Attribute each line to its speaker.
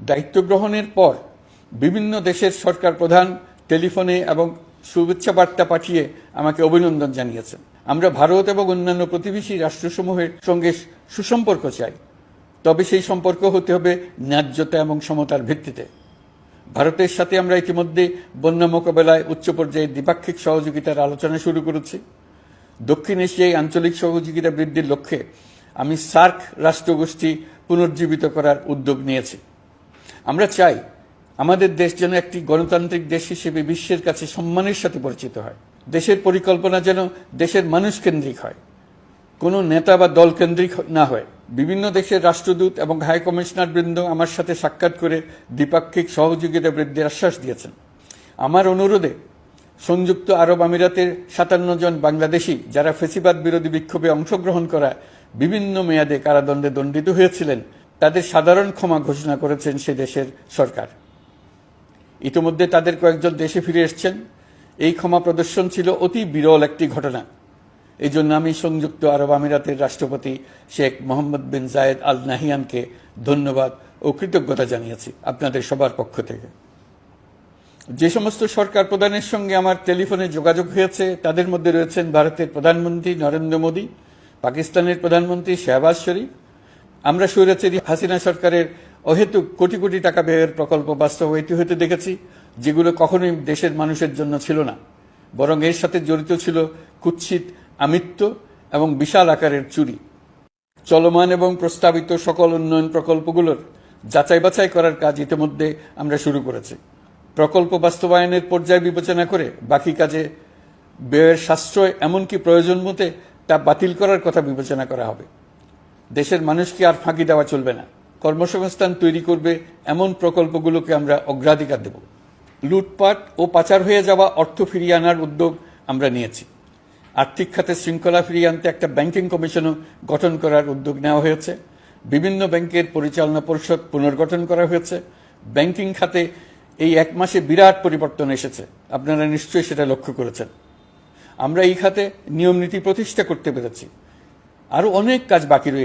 Speaker 1: দায়িত্ব গ্রহণের পর বিভিন্ন দেশের সরকার প্রধান টেলিফোনে এবং শুভেচ্ছা বার্তা পাঠিয়ে আমাকে অভিনন্দন জানিয়েছেন। আমরা ভারত এবং অন্যান্য প্রতিবেশী রাষ্ট্রসমূহের সঙ্গে সুসম্পর্ক চাই, তবে সেই সম্পর্ক হতে হবে ন্যায্যতা এবং সমতার ভিত্তিতে। ভারতের সাথে আমরা ইতিমধ্যে বন্যা মোকাবেলায় উচ্চ পর্যায়ে দ্বিপাক্ষিক সহযোগিতার আলোচনা শুরু করেছি। দক্ষিণ এশিয়ায় আঞ্চলিক সহযোগিতা বৃদ্ধির লক্ষ্যে আমি সার্ক রাষ্ট্রগোষ্ঠী পুনর্জীবিত করার উদ্যোগ নিয়েছি। আমরা চাই আমাদের দেশ যেন একটি গণতান্ত্রিক দেশ হিসেবে বিশ্বের কাছে সম্মানের সাথে পরিচিত হয়। দেশের পরিকল্পনা যেন দেশের মানুষ কেন্দ্রিক হয়, কোনো নেতা বা দল কেন্দ্রিক না হয়। বিভিন্ন দেশের রাষ্ট্রদূত এবং হাই কমিশনার বৃন্দ আমার সাথে সাক্ষাৎ করে দ্বিপাক্ষিক সহযোগিতা বৃদ্ধির আশ্বাস দিয়েছেন। আমার অনুরোধে সংযুক্ত আরব আমিরাতের 57 জন বাংলাদেশি যারা ফেসিবাদ বিরোধী বিক্ষোভে অংশগ্রহণ করা বিভিন্ন মেয়াদে কারাদণ্ডে দণ্ডিত হয়েছিলেন, তাদের সাধারণ ক্ষমা ঘোষণা করেছেন সে দেশের সরকার। ইতিমধ্যে তাদের কয়েকজন দেশে ফিরে এসেছেন। এই ক্ষমা প্রদর্শন ছিল অতি বিরল একটি ঘটনা। এই জন্য আমি সংযুক্ত আরব আমিরাতের রাষ্ট্রপতি শেখ মোহাম্মদ বিন জায়েদ আল নাহিয়ানকে ধন্যবাদ ও কৃতজ্ঞতা জানিয়েছি আপনাদের সবার পক্ষ থেকে। যে সমস্ত সরকার প্রধানের সঙ্গে আমার টেলিফোনে যোগাযোগ হয়েছে তাদের মধ্যে রয়েছেন ভারতের প্রধানমন্ত্রী নরেন্দ্র মোদী, পাকিস্তানের প্রধানমন্ত্রী শাহবাজ শরীফ। আমরা স্বৈরাচারী হাসিনা সরকারের অহেতুক কোটি কোটি টাকা ব্যয়ের প্রকল্প বাস্তবায়িত হতে দেখেছি, যেগুলো কখনোই দেশের মানুষের জন্য ছিল না, বরং এর সাথে জড়িত ছিল কুৎসিত আমিত্ব এবং বিশাল আকারের চুরি। চলমান এবং প্রস্তাবিত সকল উন্নয়ন প্রকল্পগুলোর যাচাই বাছাই করার কাজ ইতিমধ্যে আমরা শুরু করেছি। প্রকল্প বাস্তবায়নের পর্যায় বিবেচনা করে বাকি কাজে ব্যয়ের সাশ্রয় এমনকি প্রয়োজন মতে তা বাতিল করার কথা বিবেচনা করা হবে। দেশের মানুষকে আর ফাঁকি দেওয়া চলবে না। কর্মসংস্থান তৈরি করবে এমন প্রকল্পগুলোকে আমরা অগ্রাধিকার দেব। লুটপাট ও পাচার হয়ে যাওয়া অর্থ ফিরিয়ে আনার উদ্যোগ আমরা নিয়েছি। আর্থিক খাতে শৃঙ্খলা ফিরিয়ে আনতে একটা ব্যাংকিং কমিশনও গঠন করার উদ্যোগ নেওয়া হয়েছে। বিভিন্ন ব্যাংকের পরিচালনা পরিষদ পুনর্গঠন করা হয়েছে। ব্যাংকিং খাতে এই 1 মাসে বিরাট পরিবর্তন এসেছে, আপনারা নিশ্চয়ই সেটা লক্ষ্য করেছেন। আমরা এই খাতে নিয়ম নীতি প্রতিষ্ঠা করতে পেরেছি। আরও অনেক কাজ বাকি রয়েছে।